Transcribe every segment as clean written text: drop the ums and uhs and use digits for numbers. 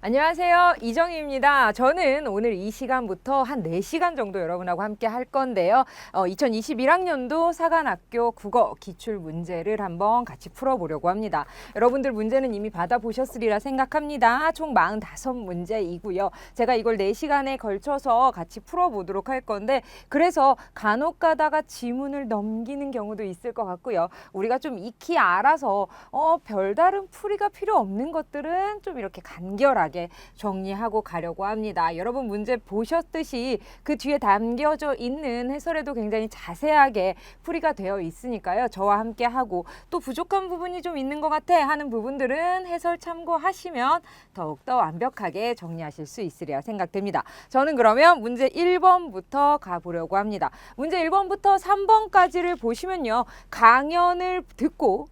안녕하세요. 이정희입니다. 저는 오늘 이 시간부터 한 4시간 정도 여러분하고 함께 할 건데요. 2021학년도 사관학교 국어 기출 문제를 한번 같이 풀어보려고 합니다. 여러분들 문제는 이미 받아보셨으리라 생각합니다. 총 45문제이고요. 제가 이걸 4시간에 걸쳐서 같이 풀어보도록 할 건데 그래서 간혹 가다가 지문을 넘기는 경우도 있을 것 같고요. 우리가 좀 익히 알아서 별다른 풀이가 필요 없는 것들은 좀 이렇게 간결하게 정리하고 가려고 합니다. 여러분 문제 보셨듯이 그 뒤에 담겨져 있는 해설에도 굉장히 자세하게 풀이가 되어 있으니까요. 저와 함께 하고 또 부족한 부분이 좀 있는 것 같아 하는 부분들은 해설 참고하시면 더욱더 완벽하게 정리하실 수 있으리라 생각됩니다. 저는 그러면 문제 1번부터 가보려고 합니다. 문제 1번부터 3번까지를 보시면요. 강연을 듣고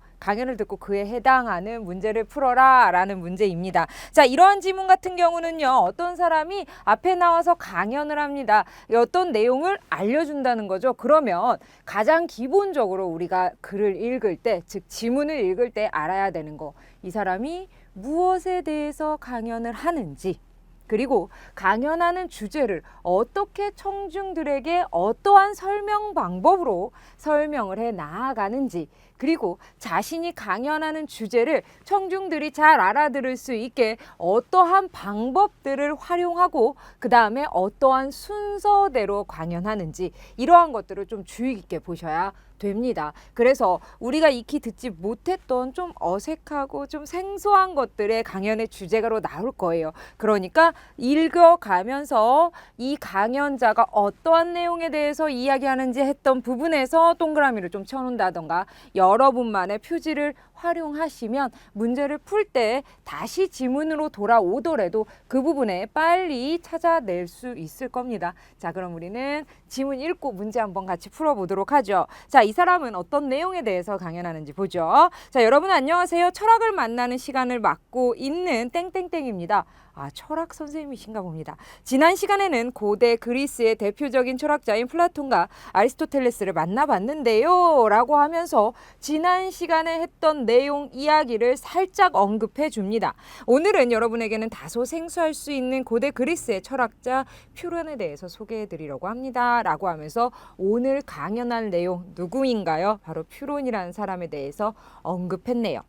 그에 해당하는 문제를 풀어라 라는 문제입니다. 자, 이러한 지문 같은 경우는요. 어떤 사람이 앞에 나와서 강연을 합니다. 어떤 내용을 알려준다는 거죠. 그러면 가장 기본적으로 우리가 글을 읽을 때, 즉 지문을 읽을 때 알아야 되는 거. 이 사람이 무엇에 대해서 강연을 하는지, 그리고 강연하는 주제를 어떻게 청중들에게 어떠한 설명 방법으로 설명을 해 나아가는지, 그리고 자신이 강연하는 주제를 청중들이 잘 알아들을 수 있게 어떠한 방법들을 활용하고 그 다음에 어떠한 순서대로 강연하는지, 이러한 것들을 좀 주의 깊게 보셔야 됩니다. 그래서 우리가 익히 듣지 못했던 좀 어색하고 좀 생소한 것들의 강연의 주제가로 나올 거예요. 그러니까 읽어가면서 이 강연자가 어떠한 내용에 대해서 이야기하는지 했던 부분에서 동그라미를 좀 쳐놓는다던가 여러분만의 표지를 활용하시면 문제를 풀 때 다시 지문으로 돌아오더라도 그 부분에 빨리 찾아낼 수 있을 겁니다. 자, 그럼 우리는 지문 읽고 문제 한번 같이 풀어보도록 하죠. 자, 이 사람은 어떤 내용에 대해서 강연하는지 보죠. 자, 여러분 안녕하세요. 철학을 만나는 시간을 맡고 있는 땡땡땡입니다. 철학 선생님이신가 봅니다. 지난 시간에는 고대 그리스의 대표적인 철학자인 플라톤과 아리스토텔레스를 만나봤는데요 라고 하면서 지난 시간에 했던 내용 이야기를 살짝 언급해 줍니다. 오늘은 여러분에게는 다소 생소할 수 있는 고대 그리스의 철학자 퓨론에 대해서 소개해 드리려고 합니다 라고 하면서 오늘 강연할 내용 누구인가요? 바로 퓨론이라는 사람에 대해서 언급했네요.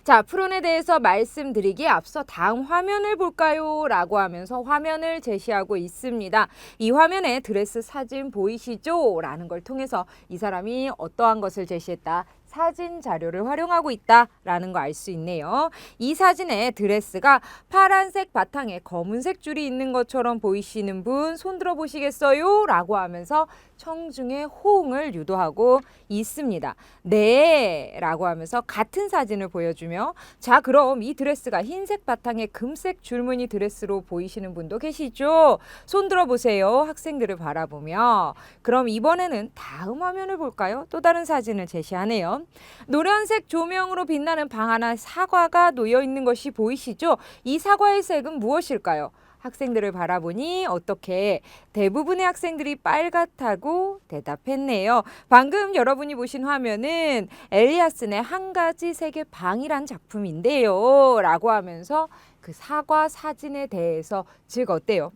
자, 퓨론에 대해서 말씀드리기에 앞서 다음 화면을 볼까요? 라고 하면서 화면을 제시하고 있습니다. 이 화면에 드레스 사진 보이시죠? 라는 걸 통해서 이 사람이 어떠한 것을 제시했다. 사진 자료를 활용하고 있다라는 거 알 수 있네요. 이 사진에 드레스가 파란색 바탕에 검은색 줄이 있는 것처럼 보이시는 분 손 들어 보시겠어요? 라고 하면서 청중의 호응을 유도하고 있습니다. 네 라고 하면서 같은 사진을 보여주며 자, 그럼 이 드레스가 흰색 바탕에 금색 줄무늬 드레스로 보이시는 분도 계시죠? 손 들어 보세요. 학생들을 바라보며. 그럼 이번에는 다음 화면을 볼까요? 또 다른 사진을 제시하네요. 노란색 조명으로 빛나는 방 안에 사과가 놓여 있는 것이 보이시죠? 이 사과의 색은 무엇일까요? 학생들을 바라보니 어떻게 대부분의 학생들이 빨갛다고 대답했네요. 방금 여러분이 보신 화면은 엘리아슨의 한 가지 색의 방이란 작품인데요 라고 하면서 그 사과 사진에 대해서, 즉 어때요?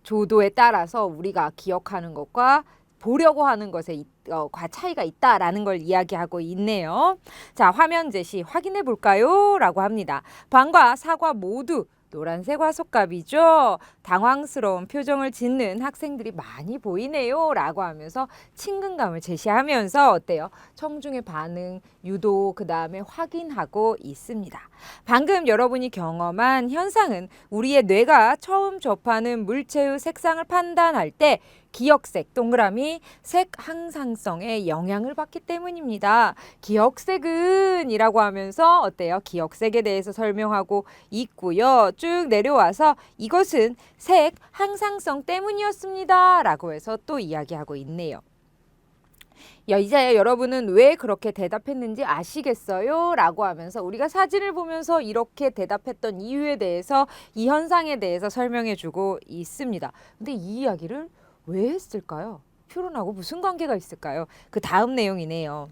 조도에 따라서 우리가 기억하는 것과 보려고 하는 것에 차이가 있다라는 걸 이야기하고 있네요. 자, 화면 제시 확인해 볼까요? 라고 합니다. 방과 사과 모두 노란색 화석갑이죠. 당황스러운 표정을 짓는 학생들이 많이 보이네요 라고 하면서 친근감을 제시하면서 어때요? 청중의 반응 유도 그 다음에 확인하고 있습니다. 방금 여러분이 경험한 현상은 우리의 뇌가 처음 접하는 물체의 색상을 판단할 때 기억색 동그라미 색 항상성에 영향을 받기 때문입니다. 기억색은 이라고 하면서 어때요? 기억색에 대해서 설명하고 있고요. 쭉 내려와서 이것은 색 항상성 때문이었습니다 라고 해서 또 이야기하고 있네요. 이제 여러분은 왜 그렇게 대답했는지 아시겠어요? 라고 하면서 우리가 사진을 보면서 이렇게 대답했던 이유에 대해서 이 현상에 대해서 설명해 주고 있습니다. 근데 이 이야기를 왜 했을까요? 퓨론하고 무슨 관계가 있을까요? 그 다음 내용이네요.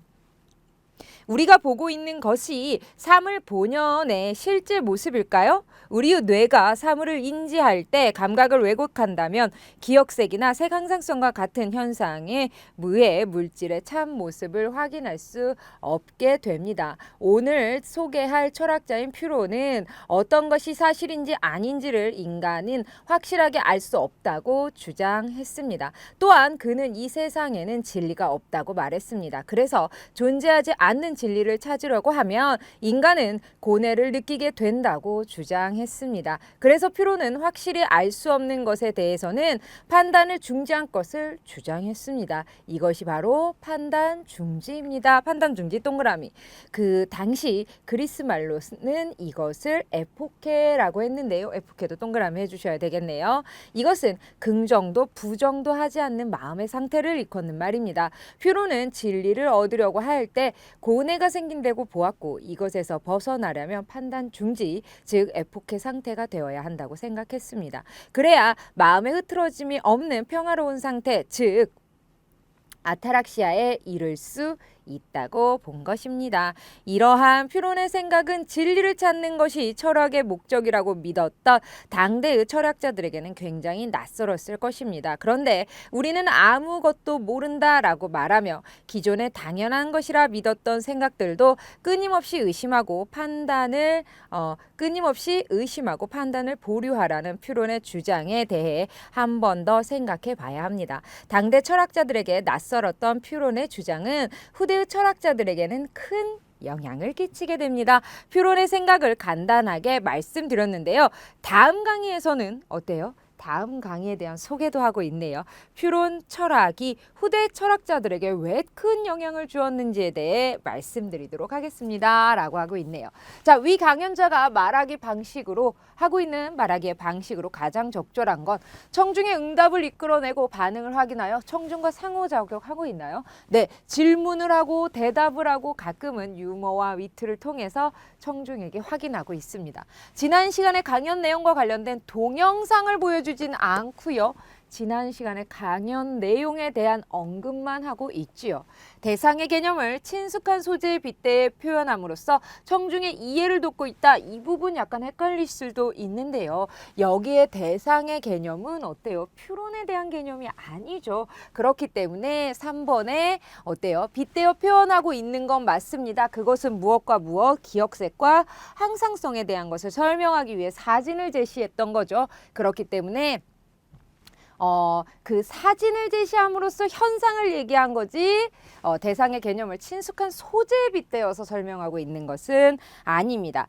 우리가 보고 있는 것이 사물 본연의 실제 모습일까요? 우리 뇌가 사물을 인지할 때 감각을 왜곡한다면 기억색이나 색항상성과 같은 현상의 무해 물질의 참 모습을 확인할 수 없게 됩니다. 오늘 소개할 철학자인 퓨로는 어떤 것이 사실인지 아닌지를 인간은 확실하게 알 수 없다고 주장했습니다. 또한 그는 이 세상에는 진리가 없다고 말했습니다. 그래서 존재하지 않는 진리를 찾으려고 하면 인간은 고뇌를 느끼게 된다고 주장했습니다. 그래서 퓨로는 확실히 알 수 없는 것에 대해서는 판단을 중지한 것을 주장했습니다. 이것이 바로 판단 중지입니다. 판단 중지 동그라미. 그 당시 그리스 말로는 이것을 에포케라고 했는데요. 에포케도 동그라미 해주셔야 되겠네요. 이것은 긍정도 부정도 하지 않는 마음의 상태를 일컫는 말입니다. 퓨로는 진리를 얻으려고 할 때 고뇌가 생긴다고 보았고 이것에서 벗어나려면 판단 중지, 즉 에포케 상태가 되어야 한다고 생각했습니다. 그래야 마음의 흐트러짐이 없는 평화로운 상태, 즉 아타락시아에 이를 수 있다고 본 것입니다. 이러한 퓨론의 생각은 진리를 찾는 것이 철학의 목적이라고 믿었던 당대의 철학자들에게는 굉장히 낯설었을 것입니다. 그런데 우리는 아무것도 모른다라고 말하며 기존의 당연한 것이라 믿었던 생각들도 끊임없이 의심하고 판단을 보류하라는 퓨론의 주장에 대해 한 번 더 생각해 봐야 합니다. 당대 철학자들에게 낯설었던 퓨론의 주장은 후대의 철학자들에게는 큰 영향을 끼치게 됩니다. 퓨론의 생각을 간단하게 말씀드렸는데요. 다음 강의에서는 어때요? 다음 강의에 대한 소개도 하고 있네요. 퓨론 철학이 후대 철학자들에게 왜 큰 영향을 주었는지에 대해 말씀드리도록 하겠습니다. 라고 하고 있네요. 자, 위 강연자가 말하기의 방식으로 가장 적절한 건 청중의 응답을 이끌어내고 반응을 확인하여 청중과 상호작용하고 있나요? 네, 질문을 하고 대답을 하고 가끔은 유머와 위트를 통해서 청중에게 확인하고 있습니다. 지난 시간에 강연 내용과 관련된 동영상을 보여주진 않고요. 지난 시간에 강연 내용에 대한 언급만 하고 있지요. 대상의 개념을 친숙한 소재에 빗대어 표현함으로써 청중의 이해를 돕고 있다. 이 부분 약간 헷갈릴 수도 있는데요. 여기에 대상의 개념은 어때요? 퓨론에 대한 개념이 아니죠. 그렇기 때문에 3번에 어때요? 빗대어 표현하고 있는 건 맞습니다. 그것은 무엇과 무엇, 기억색과 항상성에 대한 것을 설명하기 위해 사진을 제시했던 거죠. 그렇기 때문에 그 사진을 제시함으로써 현상을 얘기한 거지 대상의 개념을 친숙한 소재에 빗대어서 설명하고 있는 것은 아닙니다.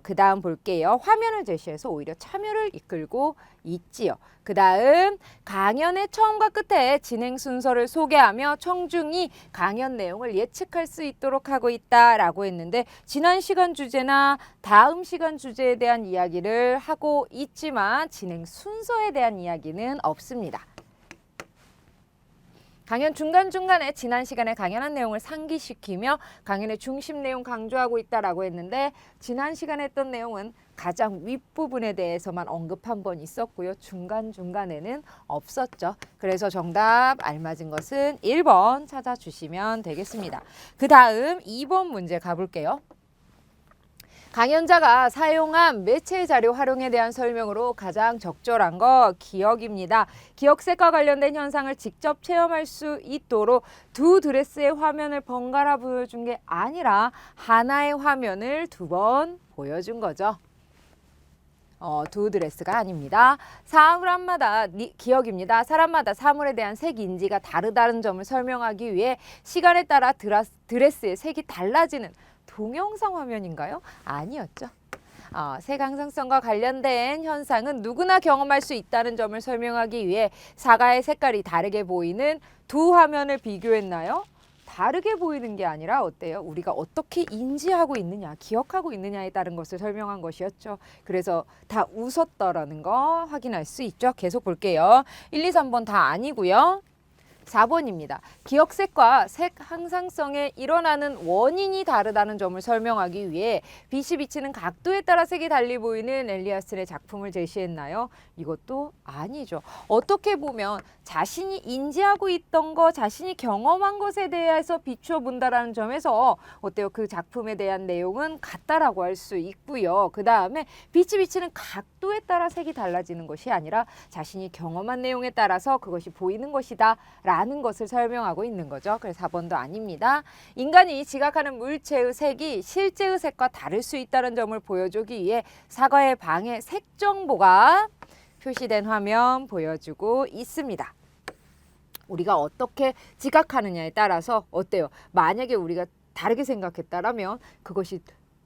그 다음 볼게요. 화면을 제시해서 오히려 참여를 이끌고 있지요. 그 다음 강연의 처음과 끝에 진행 순서를 소개하며 청중이 강연 내용을 예측할 수 있도록 하고 있다라고 했는데 지난 시간 주제나 다음 시간 주제에 대한 이야기를 하고 있지만 진행 순서에 대한 이야기는 없습니다. 강연 중간중간에 지난 시간에 강연한 내용을 상기시키며 강연의 중심 내용 강조하고 있다라고 했는데 지난 시간에 했던 내용은 가장 윗부분에 대해서만 언급 한 번 있었고요. 중간중간에는 없었죠. 그래서 정답 알맞은 것은 1번 찾아주시면 되겠습니다. 그 다음 2번 문제 가볼게요. 강연자가 사용한 매체 자료 활용에 대한 설명으로 가장 적절한 거 기억입니다. 기억색과 관련된 현상을 직접 체험할 수 있도록 두 드레스의 화면을 번갈아 보여준 게 아니라 하나의 화면을 2번 보여준 거죠. 두 드레스가 아닙니다. 사람마다 기억입니다. 사람마다 사물에 대한 색 인지가 다르다는 점을 설명하기 위해 시간에 따라 드레스의 색이 달라지는 동영상 화면인가요? 아니었죠. 색 항상성과 관련된 현상은 누구나 경험할 수 있다는 점을 설명하기 위해 사과의 색깔이 다르게 보이는 두 화면을 비교했나요? 다르게 보이는 게 아니라 어때요? 우리가 어떻게 인지하고 있느냐, 기억하고 있느냐에 따른 것을 설명한 것이었죠. 그래서 다 웃었더라는 거 확인할 수 있죠. 계속 볼게요. 1, 2, 3번 다 아니고요. 4번입니다. 기억색과 색 항상성에 일어나는 원인이 다르다는 점을 설명하기 위해 빛이 비치는 각도에 따라 색이 달리 보이는 엘리아슨의 작품을 제시했나요? 이것도 아니죠. 어떻게 보면 자신이 인지하고 있던 것, 자신이 경험한 것에 대해서 비추어 본다라는 점에서 어때요? 그 작품에 대한 내용은 같다라고 할 수 있고요. 그 다음에 빛이 비치는 각도에 따라 색이 달라지는 것이 아니라 자신이 경험한 내용에 따라서 그것이 보이는 것이다 라는 것을 설명하고 있는 거죠. 그래서 4번도 아닙니다. 인간이 지각하는 물체의 색이 실제의 색과 다를 수 있다는 점을 보여주기 위해 사과의 방에 색 정보가 표시된 화면 보여주고 있습니다. 우리가 어떻게 지각하느냐에 따라서 어때요? 만약에 우리가 다르게 생각했다라면 그것이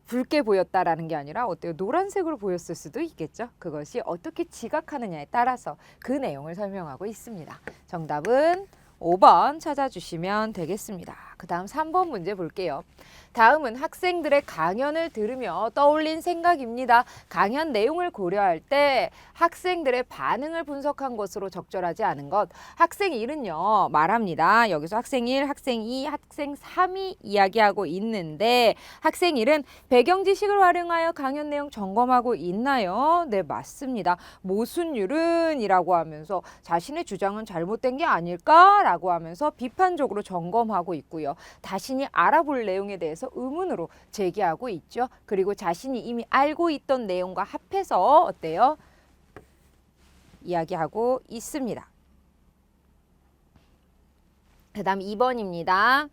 붉게 보였다라는 게 아니라 어때요? 노란색으로 보였을 수도 있겠죠. 그것이 어떻게 지각하느냐에 따라서 그 내용을 설명하고 있습니다. 정답은 5번 찾아주시면 되겠습니다. 그 다음 3번 문제 볼게요. 다음은 학생들의 강연을 들으며 떠올린 생각입니다. 강연 내용을 고려할 때 학생들의 반응을 분석한 것으로 적절하지 않은 것. 학생 1은요 말합니다. 여기서 학생 1, 학생 2, 학생 3이 이야기하고 있는데 학생 1은 배경 지식을 활용하여 강연 내용 점검하고 있나요? 네, 맞습니다. 모순율은 이라고 하면서 자신의 주장은 잘못된 게 아닐까라고 하면서 비판적으로 점검하고 있고요. 자신이 알아볼 내용에 대해서 의문으로 제기하고 있죠. 그리고 자신이 이미 알고 있던 내용과 합해서 어때요? 이야기하고 있습니다. 그 다음 2번입니다.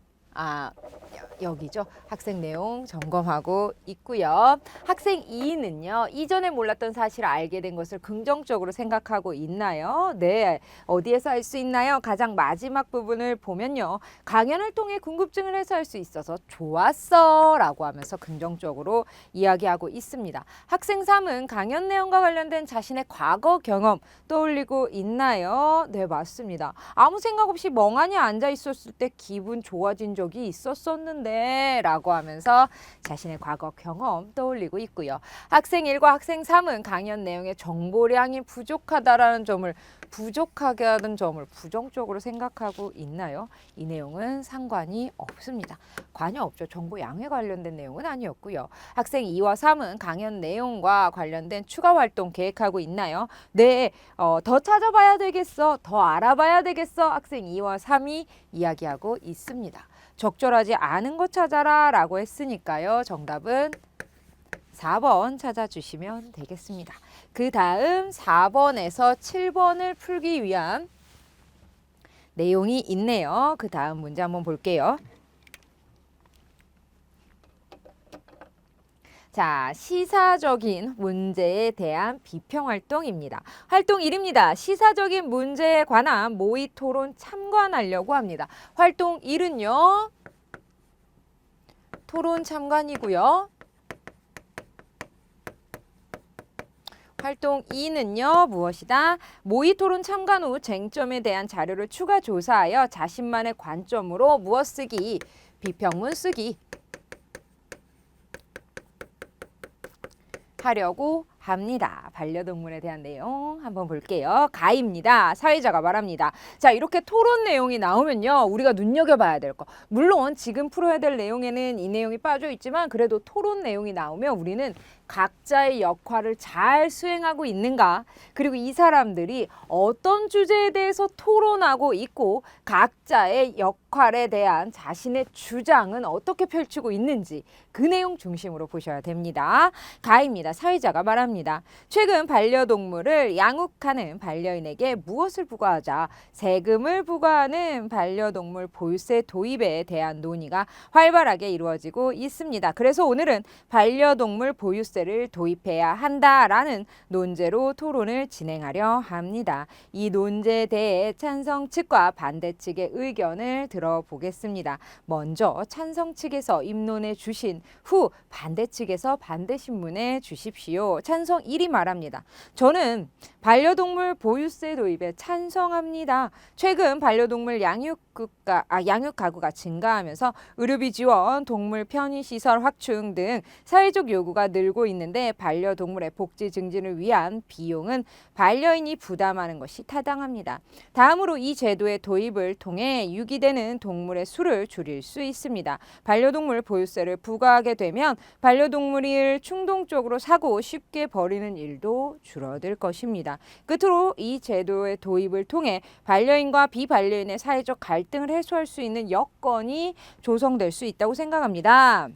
여기죠. 학생 내용 점검하고 있고요. 학생 2는요. 이전에 몰랐던 사실을 알게 된 것을 긍정적으로 생각하고 있나요? 네. 어디에서 알 수 있나요? 가장 마지막 부분을 보면요. 강연을 통해 궁금증을 해소할 수 있어서 좋았어 라고 하면서 긍정적으로 이야기하고 있습니다. 학생 3은 강연 내용과 관련된 자신의 과거 경험 떠올리고 있나요? 네, 맞습니다. 아무 생각 없이 멍하니 앉아 있었을 때 기분 좋아진 적이 있었었는데 라고 하면서 자신의 과거 경험 떠올리고 있고요. 학생 1과 학생 3은 강연 내용의 정보량이 부족하다라는 점을 부족하게 하는 점을 부정적으로 생각하고 있나요? 이 내용은 상관이 없습니다. 관여 없죠. 정보 양에 관련된 내용은 아니었고요. 학생 2와 3은 강연 내용과 관련된 추가 활동 계획하고 있나요? 네, 더 찾아봐야 되겠어. 더 알아봐야 되겠어. 학생 2와 3이 이야기하고 있습니다. 적절하지 않은 거 찾아라 라고 했으니까요. 정답은 4번 찾아주시면 되겠습니다. 그 다음 4번에서 7번을 풀기 위한 내용이 있네요. 그 다음 문제 한번 볼게요. 자, 시사적인 문제에 대한 비평활동입니다. 활동 1입니다. 시사적인 문제에 관한 모의 토론 참관하려고 합니다. 활동 1은요. 토론 참관이고요. 활동 2는요. 무엇이다? 모의 토론 참관 후 쟁점에 대한 자료를 추가 조사하여 자신만의 관점으로 무엇 쓰기? 비평문 쓰기. 하려고 합니다. 반려동물에 대한 내용 한번 볼게요. 가입니다. 사회자가 말합니다. 자, 이렇게 토론 내용이 나오면요. 우리가 눈여겨봐야 될 거. 물론 지금 풀어야 될 내용에는 이 내용이 빠져 있지만 그래도 토론 내용이 나오면 우리는 각자의 역할을 잘 수행하고 있는가? 그리고 이 사람들이 어떤 주제에 대해서 토론하고 있고 각자의 역할에 대한 자신의 주장은 어떻게 펼치고 있는지 그 내용 중심으로 보셔야 됩니다. 가입니다. 사회자가 말합니다. 최근 반려동물을 양육하는 반려인에게 무엇을 부과하자 세금을 부과하는 반려동물 보유세 도입에 대한 논의가 활발하게 이루어지고 있습니다. 그래서 오늘은 반려동물 보유세를 도입해야 한다라는 논제로 토론을 진행하려 합니다. 이 논제에 대해 찬성 측과 반대 측의 의견을 들어보겠습니다. 먼저 찬성 측에서 입론해 주신 후 반대 측에서 반대 신문해 주십시오. 찬성 1이 말합니다. 저는 반려동물 보유세 도입에 찬성합니다. 최근 반려동물 양육 양육 가구가 증가하면서 의료비 지원, 동물 편의시설 확충 등 사회적 요구가 늘고 있는데 반려동물의 복지 증진을 위한 비용은 반려인이 부담하는 것이 타당합니다. 다음으로 이 제도의 도입을 통해 유기되는 동물의 수를 줄일 수 있습니다. 반려동물 보유세를 부과하게 되면 반려동물을 충동적으로 사고 쉽게 버리는 일도 줄어들 것입니다. 끝으로 이 제도의 도입을 통해 반려인과 비반려인의 사회적 갈등을 해소할 수 있는 여건이 조성될 수 있다고 생각합니다.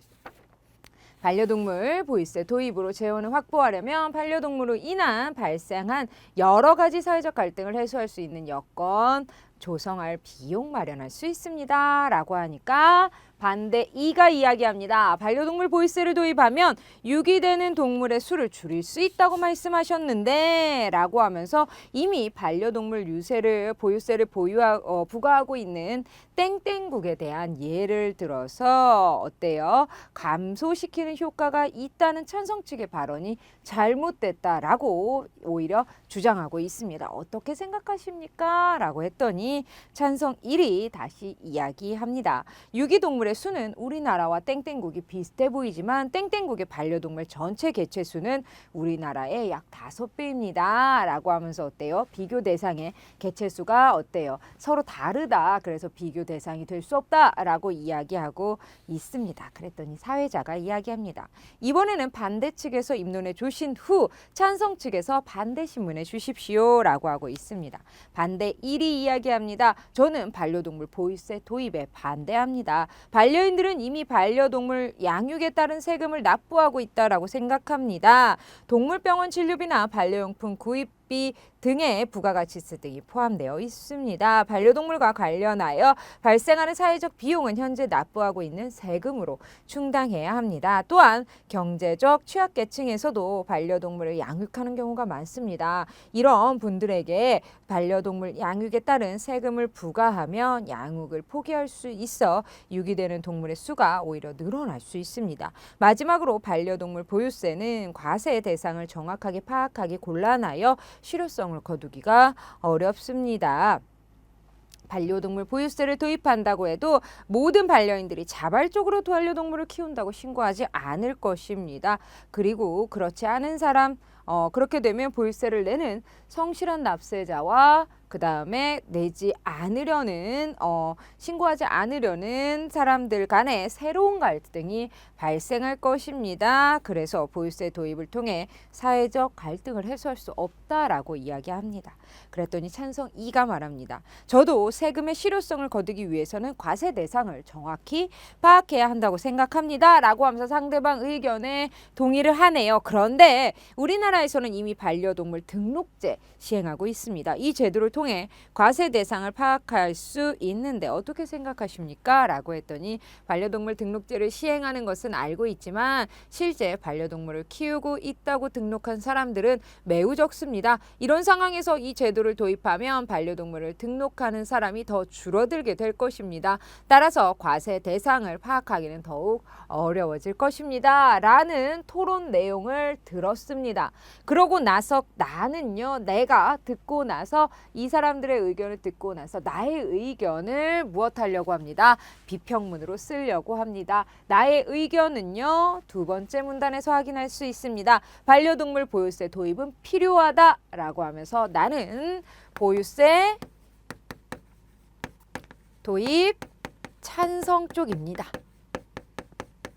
반려동물 보유세 도입으로 재원을 확보하려면 반려동물로 인한 발생한 여러 가지 사회적 갈등을 해소할 수 있는 여건 조성할 비용 마련할 수 있습니다. 라고 하니까 반대 2가 이야기합니다. 반려동물 보유세를 도입하면 유기되는 동물의 수를 줄일 수 있다고 말씀하셨는데 라고 하면서 이미 반려동물 보유세를 부과하고 있는 땡땡국에 대한 예를 들어서 어때요? 감소시키는 효과가 있다는 찬성 측의 발언이 잘못됐다라고 오히려 주장하고 있습니다. 어떻게 생각하십니까? 라고 했더니 찬성 1이 다시 이야기합니다. 유기동물의 수는 우리나라와 땡땡국이 비슷해 보이지만 땡땡국의 반려동물 전체 개체 수는 우리나라의 약 5배입니다. 라고 하면서 어때요? 비교 대상의 개체 수가 어때요? 서로 다르다. 그래서 비교 대상이 될 수 없다라고 이야기하고 있습니다. 그랬더니 사회자가 이야기합니다. 이번에는 반대 측에서 입론해 주신 후 찬성 측에서 반대 신문해 주십시오. 라고 하고 있습니다. 반대 1이 이야기합니다. 저는 반려동물 보유세 도입에 반대합니다. 반려인들은 이미 반려동물 양육에 따른 세금을 납부하고 있다라고 생각합니다. 동물병원 진료비나 반려용품 구입비 등의 부가가치세 등이 포함되어 있습니다. 반려동물과 관련하여 발생하는 사회적 비용은 현재 납부하고 있는 세금으로 충당해야 합니다. 또한 경제적 취약계층에서도 반려동물을 양육하는 경우가 많습니다. 이런 분들에게 반려동물 양육에 따른 세금을 부과하면 양육을 포기할 수 있어 유기되는 동물의 수가 오히려 늘어날 수 있습니다. 마지막으로 반려동물 보유세는 과세 대상을 정확하게 파악하기 곤란하여 실효성을 거두기가 어렵습니다. 반려동물 보유세를 도입한다고 해도 모든 반려인들이 자발적으로 반려동물을 키운다고 신고하지 않을 것입니다. 그리고 그렇지 않은 사람, 그렇게 되면 보유세를 내는 성실한 납세자와 그 다음에 내지 않으려는 신고하지 않으려는 사람들 간에 새로운 갈등이 발생할 것입니다. 그래서 보유세 도입을 통해 사회적 갈등을 해소할 수 없다라고 이야기합니다. 그랬더니 찬성 2가 말합니다. 저도 세금의 실효성을 거두기 위해서는 과세 대상을 정확히 파악해야 한다고 생각합니다. 라고 하면서 상대방 의견에 동의를 하네요. 그런데 우리나라에서는 이미 반려동물 등록제 시행하고 있습니다. 이 제도를 통해 과세 대상을 파악할 수 있는데 어떻게 생각하십니까? 라고 했더니 반려동물 등록제를 시행하는 것은 알고 있지만 실제 반려동물을 키우고 있다고 등록한 사람들은 매우 적습니다. 이런 상황에서 이 제도를 도입하면 반려동물을 등록하는 사람이 더 줄어들게 될 것입니다. 따라서 과세 대상을 파악하기는 더욱 어려워질 것입니다. 라는 토론 내용을 들었습니다. 그러고 나서 내가 듣고 나서 이 사람들의 의견을 듣고 나서 나의 의견을 무엇하려고 합니다. 비평문으로 쓰려고 합니다. 나의 의견은요. 2번째 문단에서 확인할 수 있습니다. 반려동물 보유세 도입은 필요하다라고 하면서 나는 보유세 도입 찬성 쪽입니다.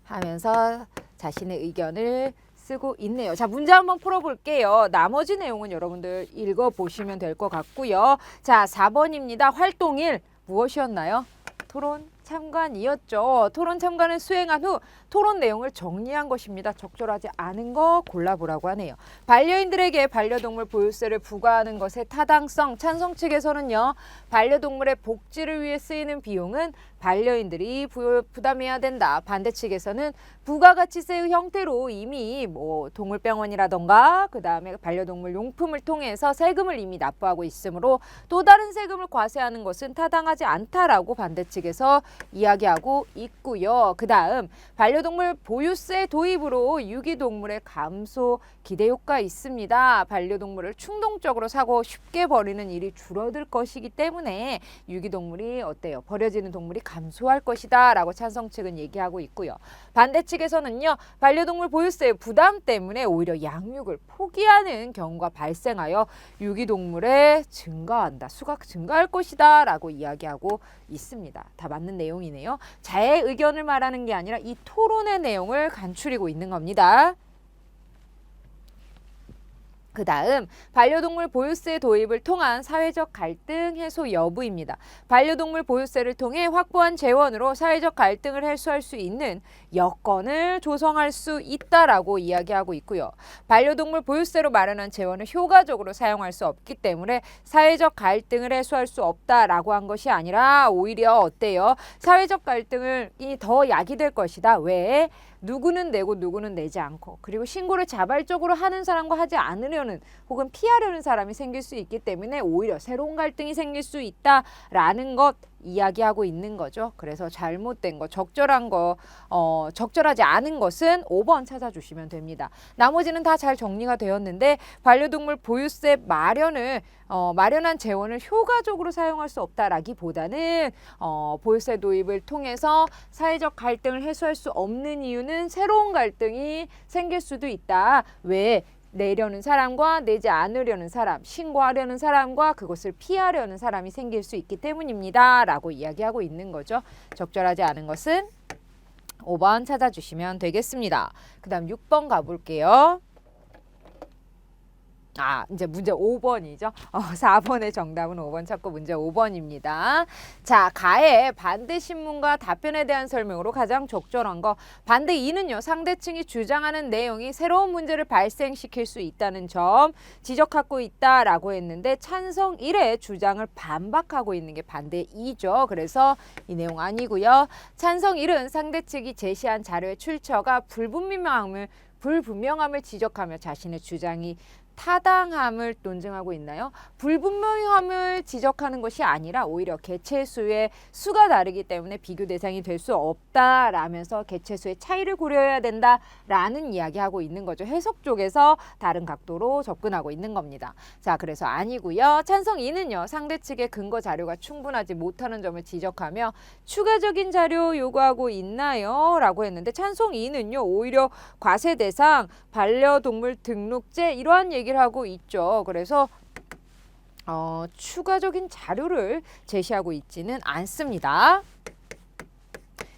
하면서 자신의 의견을 쓰고 있네요. 자, 문제 한번 풀어볼게요. 나머지 내용은 여러분들 읽어보시면 될 것 같고요. 자, 4번입니다. 활동 1 무엇이었나요? 토론 참관이었죠. 토론 참관을 수행한 후 토론 내용을 정리한 것입니다. 적절하지 않은 거 골라보라고 하네요. 반려인들에게 반려동물 보유세를 부과하는 것의 타당성, 찬성 측에서는요. 반려동물의 복지를 위해 쓰이는 비용은 반려인들이 부담해야 된다. 반대 측에서는 부가가치세의 형태로 이미 동물병원이라던가 그 다음에 반려동물 용품을 통해서 세금을 이미 납부하고 있으므로 또 다른 세금을 과세하는 것은 타당하지 않다라고 반대 측에서 이야기하고 있고요. 그 다음 반려동물 보유세 도입으로 유기동물의 감소 기대 효과 있습니다. 반려동물을 충동적으로 사고 쉽게 버리는 일이 줄어들 것이기 때문에 유기동물이 어때요? 버려지는 동물이 감소할 것이다 라고 찬성 측은 얘기하고 있고요. 반대 측에서는요. 반려동물 보유세의 부담 때문에 오히려 양육을 포기하는 경우가 발생하여 유기동물의 수가 증가할 것이다 라고 이야기하고 있습니다. 다 맞는 내용이네요. 자의 의견을 말하는 게 아니라 이 토론의 내용을 간추리고 있는 겁니다. 그 다음 반려동물 보유세 도입을 통한 사회적 갈등 해소 여부입니다. 반려동물 보유세를 통해 확보한 재원으로 사회적 갈등을 해소할 수 있는 여건을 조성할 수 있다라고 이야기하고 있고요. 반려동물 보유세로 마련한 재원을 효과적으로 사용할 수 없기 때문에 사회적 갈등을 해소할 수 없다라고 한 것이 아니라 오히려 어때요? 사회적 갈등이 더 야기될 것이다. 왜? 누구는 내고 누구는 내지 않고 그리고 신고를 자발적으로 하는 사람과 하지 않으려는 혹은 피하려는 사람이 생길 수 있기 때문에 오히려 새로운 갈등이 생길 수 있다라는 것 이야기하고 있는 거죠. 그래서 잘못된 거, 적절한 거, 적절하지 않은 것은 5번 찾아주시면 됩니다. 나머지는 다 잘 정리가 되었는데 반려동물 보유세 마련한 재원을 효과적으로 사용할 수 없다라기보다는 보유세 도입을 통해서 사회적 갈등을 해소할 수 없는 이유는 새로운 갈등이 생길 수도 있다. 왜? 내려는 사람과 내지 않으려는 사람, 신고하려는 사람과 그것을 피하려는 사람이 생길 수 있기 때문입니다. 라고 이야기하고 있는 거죠. 적절하지 않은 것은 5번 찾아주시면 되겠습니다. 그 다음 6번 가볼게요. 이제 문제 5번이죠. 4번의 정답은 5번 찾고 문제 5번입니다. 자, 가의 반대 신문과 답변에 대한 설명으로 가장 적절한 거. 반대 2는요. 상대층이 주장하는 내용이 새로운 문제를 발생시킬 수 있다는 점 지적하고 있다라고 했는데 찬성 1의 주장을 반박하고 있는 게 반대 2죠. 그래서 이 내용 아니고요. 찬성 1은 상대 측이 제시한 자료의 출처가 불분명함을 지적하며 자신의 주장이 타당함을 논증하고 있나요? 불분명함을 지적하는 것이 아니라 오히려 개체수의 수가 다르기 때문에 비교 대상이 될 수 없다라면서 개체수의 차이를 고려해야 된다라는 이야기하고 있는 거죠. 해석 쪽에서 다른 각도로 접근하고 있는 겁니다. 자, 그래서 아니고요. 찬성 2는요. 상대 측의 근거 자료가 충분하지 못하는 점을 지적하며 추가적인 자료 요구하고 있나요? 라고 했는데 찬성 2는요. 오히려 과세 대상, 반려동물 등록제 이러한 얘기를 하고 있죠. 그래서 추가적인 자료를 제시하고 있지는 않습니다.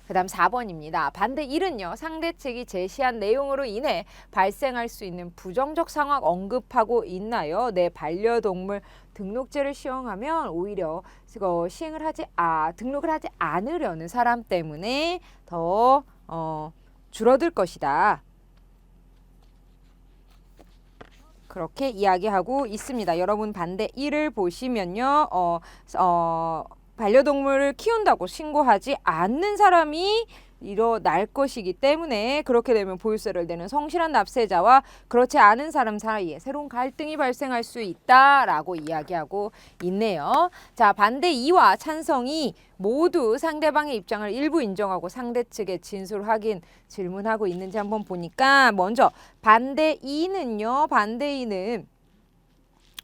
그 다음 4번입니다. 반대 1은요. 상대 측이 제시한 내용으로 인해 발생할 수 있는 부정적 상황 언급하고 있나요? 내 반려동물 등록제를 시행하면 오히려 등록을 하지 않으려는 사람 때문에 더 줄어들 것이다. 그렇게 이야기하고 있습니다. 여러분 반대 1을 보시면요. 반려동물을 키운다고 신고하지 않는 사람이 일어날 것이기 때문에 그렇게 되면 보유세를 내는 성실한 납세자와 그렇지 않은 사람 사이에 새로운 갈등이 발생할 수 있다라고 이야기하고 있네요. 자, 반대 2와 찬성이 모두 상대방의 입장을 일부 인정하고 상대 측의 진술 확인 질문하고 있는지 한번 보니까 먼저 반대 2는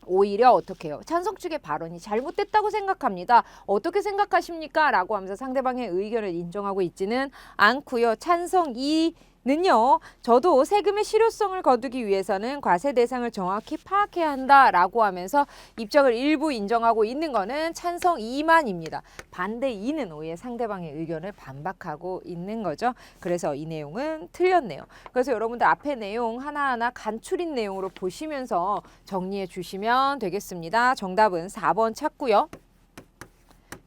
오히려 어떻게 해요? 찬성 측의 발언이 잘못됐다고 생각합니다. 어떻게 생각하십니까? 라고 하면서 상대방의 의견을 인정하고 있지는 않고요. 찬성 2는요. 저도 세금의 실효성을 거두기 위해서는 과세 대상을 정확히 파악해야 한다라고 하면서 입장을 일부 인정하고 있는 거는 찬성 2만입니다. 반대 2는 오히려 상대방의 의견을 반박하고 있는 거죠. 그래서 이 내용은 틀렸네요. 그래서 여러분들 앞에 내용 하나하나 간추린 내용으로 보시면서 정리해 주시면 되겠습니다. 정답은 4번 찾고요.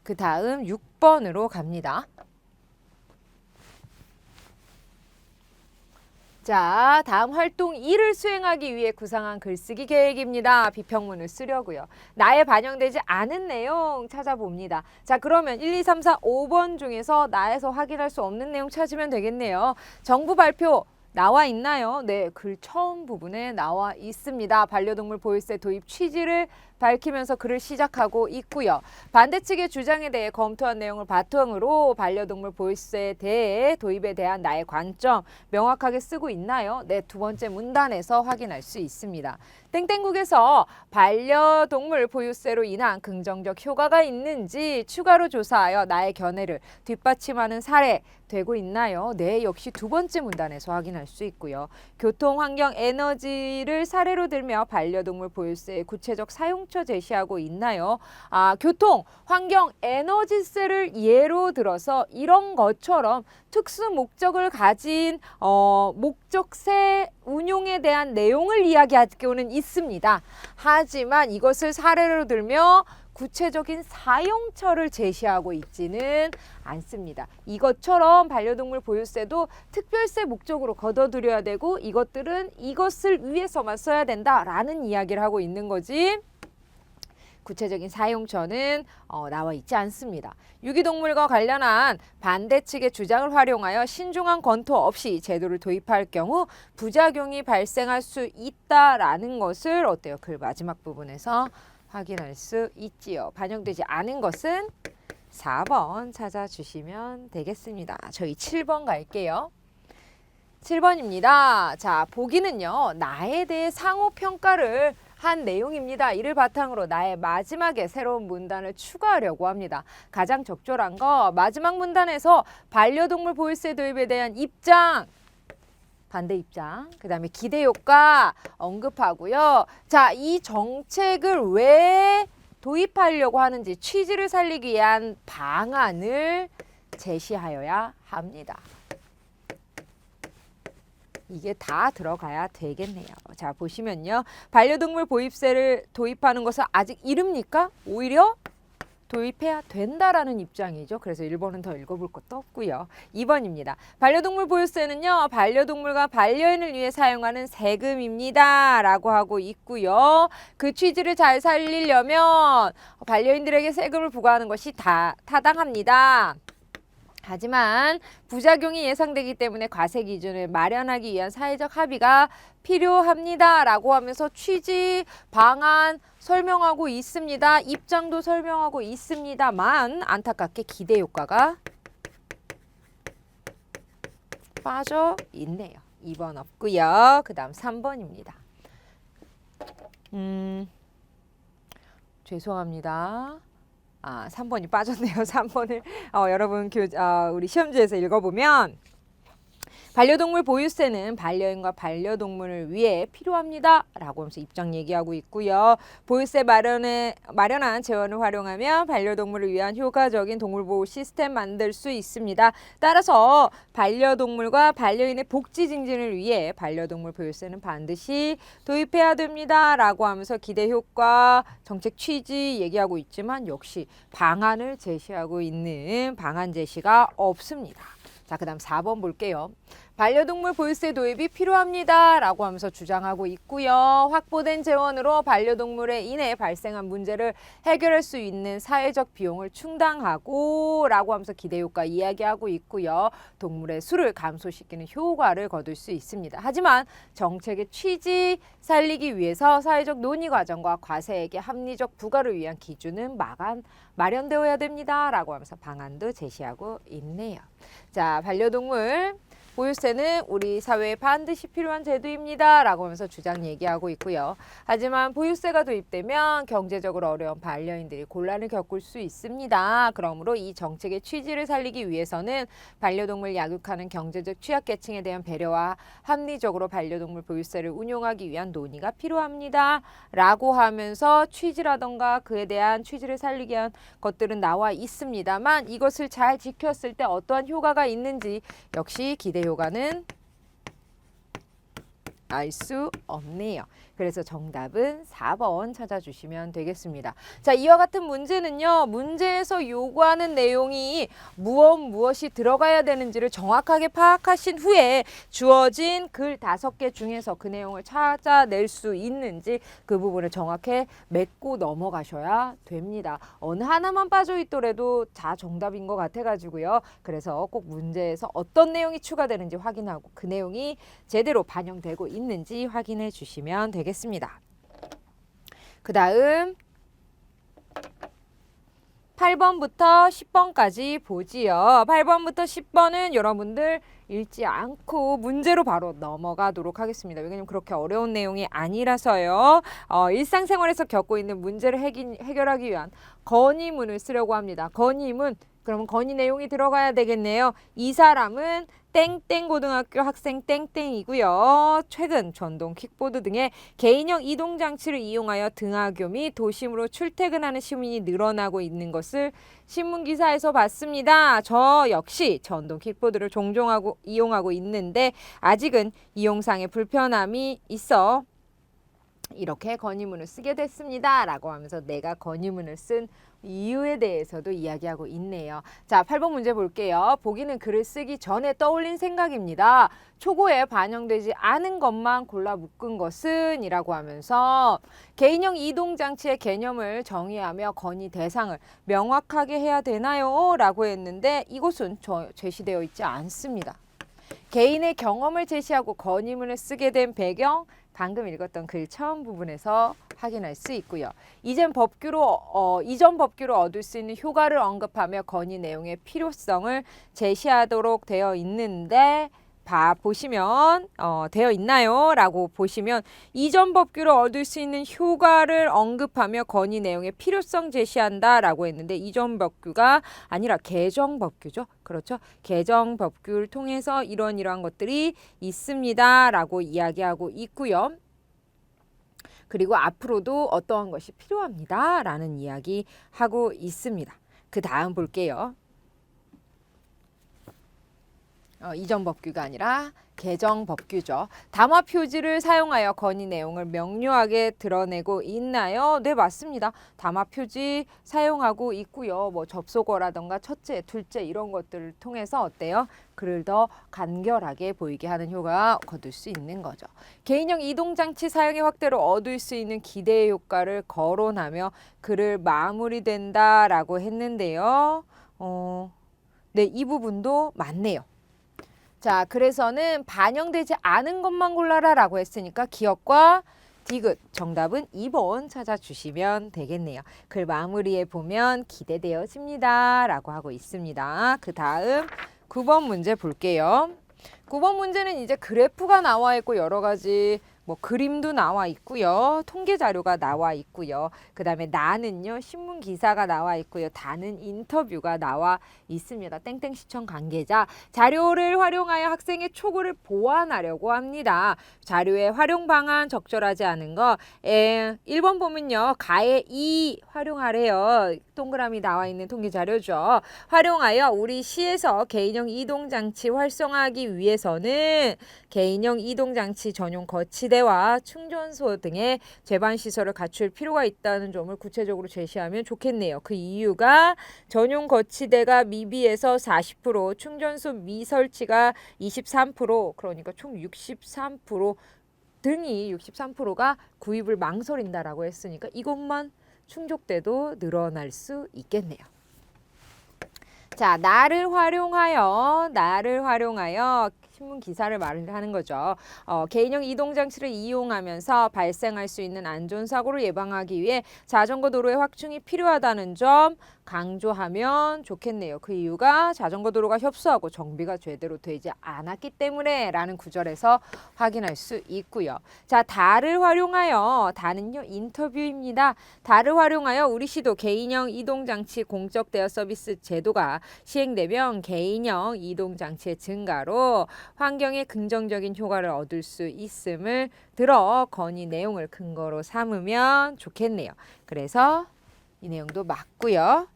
그 다음 6번으로 갑니다. 자, 다음 활동 2를 수행하기 위해 구상한 글쓰기 계획입니다. 비평문을 쓰려고요. 나에 반영되지 않은 내용 찾아봅니다. 자, 그러면 1, 2, 3, 4, 5번 중에서 나에서 확인할 수 없는 내용 찾으면 되겠네요. 정부 발표 나와 있나요? 네, 글 처음 부분에 나와 있습니다. 반려동물 보유세 도입 취지를 밝히면서 글을 시작하고 있고요. 반대 측의 주장에 대해 검토한 내용을 바탕으로 반려동물 보유세 대해 도입에 대한 나의 관점 명확하게 쓰고 있나요? 네, 두 번째 문단에서 확인할 수 있습니다. 땡땡국에서 반려동물 보유세로 인한 긍정적 효과가 있는지 추가로 조사하여 나의 견해를 뒷받침하는 사례 되고 있나요? 네, 역시 두 번째 문단에서 확인할 수 있고요. 교통, 환경, 에너지를 사례로 들며 반려동물 보유세의 구체적 사용처 제시하고 있나요? 교통, 환경, 에너지세를 예로 들어서 이런 것처럼 특수 목적을 가진 목적세 운용에 대한 내용을 이야기하고는 있습니다. 하지만 이것을 사례로 들며 구체적인 사용처를 제시하고 있지는 않습니다. 이것처럼 반려동물 보유세도 특별세 목적으로 걷어들여야 되고 이것들은 이것을 위해서만 써야 된다라는 이야기를 하고 있는 거지. 구체적인 사용처는 나와 있지 않습니다. 유기동물과 관련한 반대 측의 주장을 활용하여 신중한 검토 없이 제도를 도입할 경우 부작용이 발생할 수 있다라는 것을 어때요? 글 마지막 부분에서 확인할 수 있지요. 반영되지 않은 것은 4번 찾아주시면 되겠습니다. 저희 7번 갈게요. 7번입니다. 자, 보기는요. 나에 대해 상호평가를 한 내용입니다. 이를 바탕으로 나의 마지막에 새로운 문단을 추가하려고 합니다. 가장 적절한 거 마지막 문단에서 반려동물 보유세 도입에 대한 입장, 반대 입장, 그 다음에 기대 효과 언급하고요. 자, 이 정책을 왜 도입하려고 하는지 취지를 살리기 위한 방안을 제시하여야 합니다. 이게 다 들어가야 되겠네요. 자, 보시면요. 반려동물 보유세를 도입하는 것은 아직 이릅니까? 오히려 도입해야 된다라는 입장이죠. 그래서 1번은 더 읽어볼 것도 없고요. 2번입니다. 반려동물 보유세는요. 반려동물과 반려인을 위해 사용하는 세금입니다. 라고 하고 있고요. 그 취지를 잘 살리려면 반려인들에게 세금을 부과하는 것이 타당합니다. 하지만 부작용이 예상되기 때문에 과세 기준을 마련하기 위한 사회적 합의가 필요합니다. 라고 하면서 취지, 방안 설명하고 있습니다. 입장도 설명하고 있습니다만 안타깝게 기대 효과가 빠져 있네요. 2번 없고요. 그 다음 3번입니다. 죄송합니다. 3번이 빠졌네요. 3번을 여러분 우리 시험지에서 읽어보면 반려동물 보유세는 반려인과 반려동물을 위해 필요합니다. 라고 하면서 입장 얘기하고 있고요. 보유세 마련한 재원을 활용하면 반려동물을 위한 효과적인 동물보호 시스템 만들 수 있습니다. 따라서 반려동물과 반려인의 복지 증진을 위해 반려동물 보유세는 반드시 도입해야 됩니다. 라고 하면서 기대 효과, 정책 취지 얘기하고 있지만 역시 방안을 제시하고 있는 방안 제시가 없습니다. 자, 그 다음 4번 볼게요. 반려동물 보유세 도입이 필요합니다. 라고 하면서 주장하고 있고요. 확보된 재원으로 반려동물에 인해 발생한 문제를 해결할 수 있는 사회적 비용을 충당하고 라고 하면서 기대효과 이야기하고 있고요. 동물의 수를 감소시키는 효과를 거둘 수 있습니다. 하지만 정책의 취지 살리기 위해서 사회적 논의 과정과 과세액의 합리적 부과를 위한 기준은 마련되어야 됩니다. 라고 하면서 방안도 제시하고 있네요. 자, 반려동물 보유세는 우리 사회에 반드시 필요한 제도입니다. 라고 하면서 주장 얘기하고 있고요. 하지만 보유세가 도입되면 경제적으로 어려운 반려인들이 곤란을 겪을 수 있습니다. 그러므로 이 정책의 취지를 살리기 위해서는 반려동물 양육하는 경제적 취약계층에 대한 배려와 합리적으로 반려동물 보유세를 운용하기 위한 논의가 필요합니다. 라고 하면서 취지라던가 그에 대한 취지를 살리기 위한 것들은 나와 있습니다만 이것을 잘 지켰을 때 어떠한 효과가 있는지 역시 기대 효과는 알 수 없네요. 그래서 정답은 4번 찾아주시면 되겠습니다. 자, 이와 같은 문제는요. 문제에서 요구하는 내용이 무엇이 들어가야 되는지를 정확하게 파악하신 후에 주어진 글 5개 중에서 그 내용을 찾아낼 수 있는지 그 부분을 정확히 맺고 넘어가셔야 됩니다. 어느 하나만 빠져 있더라도 다 정답인 것 같아가지고요. 그래서 꼭 문제에서 어떤 내용이 추가되는지 확인하고 그 내용이 제대로 반영되고 있는지 확인해 주시면 되겠습니다. 그 다음 8번부터 10번까지 보지요. 8번부터 10번은 여러분들 읽지 않고 문제로 바로 넘어가도록 하겠습니다. 왜냐하면 그렇게 어려운 내용이 아니라서요. 일상생활에서 겪고 있는 문제를 해결하기 위한 건의문을 쓰려고 합니다. 건의문, 그러면 건의 내용이 들어가야 되겠네요. 이 사람은 땡땡 고등학교 학생 땡땡이고요. 최근 전동 킥보드 등의 개인형 이동장치를 이용하여 등하교 및 도심으로 출퇴근하는 시민이 늘어나고 있는 것을 신문기사에서 봤습니다. 저 역시 전동 킥보드를 종종 이용하고 있는데 아직은 이용상의 불편함이 있어 이렇게 건의문을 쓰게 됐습니다. 라고 하면서 내가 건의문을 쓴 이유에 대해서도 이야기하고 있네요. 자, 8번 문제 볼게요. 보기는 글을 쓰기 전에 떠올린 생각입니다. 초고에 반영되지 않은 것만 골라 묶은 것은 이라고 하면서 개인형 이동장치의 개념을 정의하며 건의 대상을 명확하게 해야 되나요? 라고 했는데 이곳은 제시되어 있지 않습니다. 개인의 경험을 제시하고 건의문을 쓰게 된 배경, 방금 읽었던 글 처음 부분에서 확인할 수 있고요. 이전 법규로 얻을 수 있는 효과를 언급하며 건의 내용의 필요성을 제시하도록 되어 있는데 보시면 되어 있나요? 라고 보시면 이전 법규로 얻을 수 있는 효과를 언급하며 건의 내용의 필요성 제시한다 라고 했는데 이전 법규가 아니라 개정 법규죠. 그렇죠. 개정 법규를 통해서 이러한 것들이 있습니다 라고 이야기하고 있고요. 그리고 앞으로도 어떠한 것이 필요합니다 라는 이야기 하고 있습니다. 그 다음 볼게요. 이전 법규가 아니라 개정 법규죠. 담화 표지를 사용하여 건의 내용을 명료하게 드러내고 있나요? 네, 맞습니다. 담화 표지 사용하고 있고요. 뭐 접속어라던가 첫째, 둘째 이런 것들을 통해서 어때요? 글을 더 간결하게 보이게 하는 효과가 거둘 수 있는 거죠. 개인형 이동장치 사용의 확대로 얻을 수 있는 기대의 효과를 거론하며 글을 마무리된다라고 했는데요. 네, 이 부분도 맞네요. 자, 그래서는 반영되지 않은 것만 골라라 라고 했으니까 기억과 디귿 정답은 2번 찾아주시면 되겠네요. 글 마무리에 보면 기대되어집니다 라고 하고 있습니다. 그 다음 9번 문제 볼게요. 9번 문제는 이제 그래프가 나와 있고 여러 가지 뭐 그림도 나와 있고요. 통계 자료가 나와 있고요. 그 다음에 나는요. 신문 기사가 나와 있고요. 다는 인터뷰가 나와 있습니다. 땡땡시청 관계자. 자료를 활용하여 학생의 촉구를 보완하려고 합니다. 자료의 활용 방안 적절하지 않은 거. 1번 보면요. 가에 2 활용하래요. 동그라미 나와 있는 통계 자료죠. 활용하여 우리 시에서 개인형 이동장치 활성화하기 위해서는 개인형 이동장치 전용 거치대와 충전소 등의 제반 시설을 갖출 필요가 있다는 점을 구체적으로 제시하면 좋겠네요. 그 이유가 전용 거치대가 미비해서 40%, 충전소 미설치가 23%, 그러니까 총 63% 등이 63%가 구입을 망설인다라고 했으니까 이것만 충족돼도 늘어날 수 있겠네요. 자, 나를 활용하여 신문 기사를 말을 하는 거죠. 개인형 이동장치를 이용하면서 발생할 수 있는 안전사고를 예방하기 위해 자전거 도로의 확충이 필요하다는 점 강조하면 좋겠네요. 그 이유가 자전거 도로가 협소하고 정비가 제대로 되지 않았기 때문에 라는 구절에서 확인할 수 있고요. 자, 다를 활용하여, 다는요 인터뷰입니다. 다를 활용하여 우리 시도 개인형 이동장치 공적 대여 서비스 제도가 시행되면 개인형 이동장치의 증가로 환경에 긍정적인 효과를 얻을 수 있음을 들어 건의 내용을 근거로 삼으면 좋겠네요. 그래서 이 내용도 맞고요.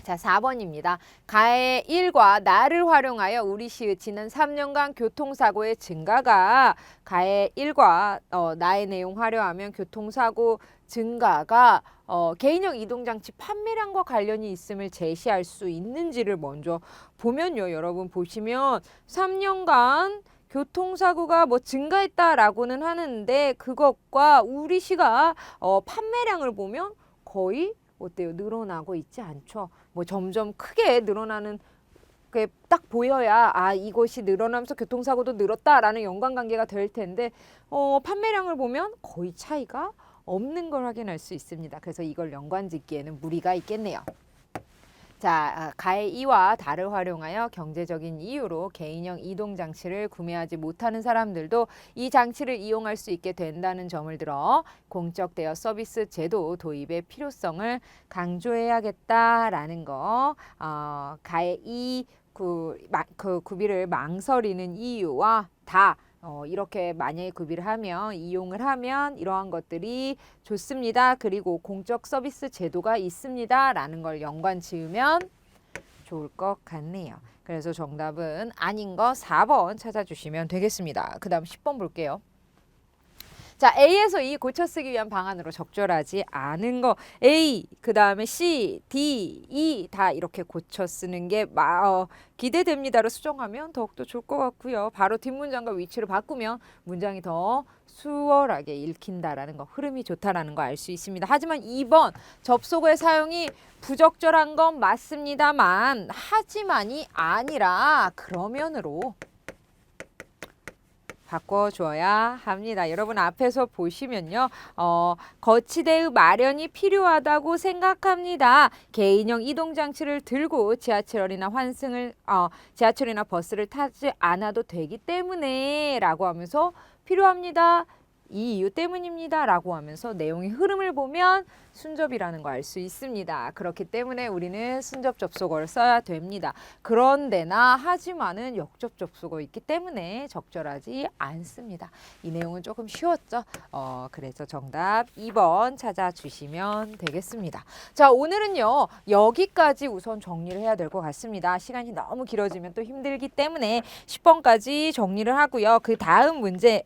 자, 4번입니다. 가의 1과 나를 활용하여 우리 시의 지난 3년간 교통사고의 증가가 가의 1과 나의 내용 활용하면 교통사고 증가가 개인형 이동장치 판매량과 관련이 있음을 제시할 수 있는지를 먼저 보면요. 여러분 보시면 3년간 교통사고가 뭐 증가했다라고는 하는데 그것과 우리 시가 판매량을 보면 거의 어때요? 늘어나고 있지 않죠. 뭐 점점 크게 늘어나는 게 딱 보여야 아 이것이 늘어나면서 교통사고도 늘었다라는 연관관계가 될 텐데 판매량을 보면 거의 차이가 없는 걸 확인할 수 있습니다. 그래서 이걸 연관짓기에는 무리가 있겠네요. 자, 가의 이와 다를 활용하여 경제적인 이유로 개인형 이동장치를 구매하지 못하는 사람들도 이 장치를 이용할 수 있게 된다는 점을 들어 공적 대여 서비스 제도 도입의 필요성을 강조해야겠다라는 거. 가의 이 그 구비를 망설이는 이유와 다 이렇게 만약에 구비를 하면 이용을 하면 이러한 것들이 좋습니다. 그리고 공적 서비스 제도가 있습니다. 라는 걸 연관 지으면 좋을 것 같네요. 그래서 정답은 아닌 거 4번 찾아주시면 되겠습니다. 그 다음 10번 볼게요. 자, A에서 E 고쳐 쓰기 위한 방안으로 적절하지 않은 거 A, 그 다음에 C, D, E 다 이렇게 고쳐 쓰는 게 기대됩니다로 수정하면 더욱더 좋을 것 같고요. 바로 뒷문장과 위치를 바꾸면 문장이 더 수월하게 읽힌다라는 거, 흐름이 좋다라는 거 알 수 있습니다. 하지만 2번 접속어의 사용이 부적절한 건 맞습니다만 하지만이 아니라 그러면으로 바꿔줘야 합니다. 여러분 앞에서 보시면요. 거치대의 마련이 필요하다고 생각합니다. 개인형 이동장치를 들고 지하철이나 지하철이나 버스를 타지 않아도 되기 때문에 라고 하면서 필요합니다. 이 이유 때문입니다. 라고 하면서 내용의 흐름을 보면 순접이라는 거 알 수 있습니다. 그렇기 때문에 우리는 순접 접속어를 써야 됩니다. 그런데나 하지만은 역접 접속어 있기 때문에 적절하지 않습니다. 이 내용은 조금 쉬웠죠? 그래서 정답 2번 찾아주시면 되겠습니다. 자, 오늘은요. 여기까지 우선 정리를 해야 될 것 같습니다. 시간이 너무 길어지면 또 힘들기 때문에 10번까지 정리를 하고요. 그 다음 문제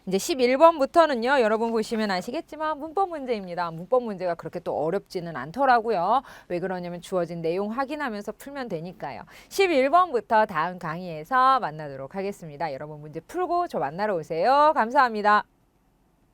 이제 11번부터는요. 여러분 보시면 아시겠지만 문법 문제입니다. 문법 문제가 그렇게 또 어렵지는 않더라고요. 왜 그러냐면 주어진 내용 확인하면서 풀면 되니까요. 11번부터 다음 강의에서 만나도록 하겠습니다. 여러분 문제 풀고 저 만나러 오세요. 감사합니다.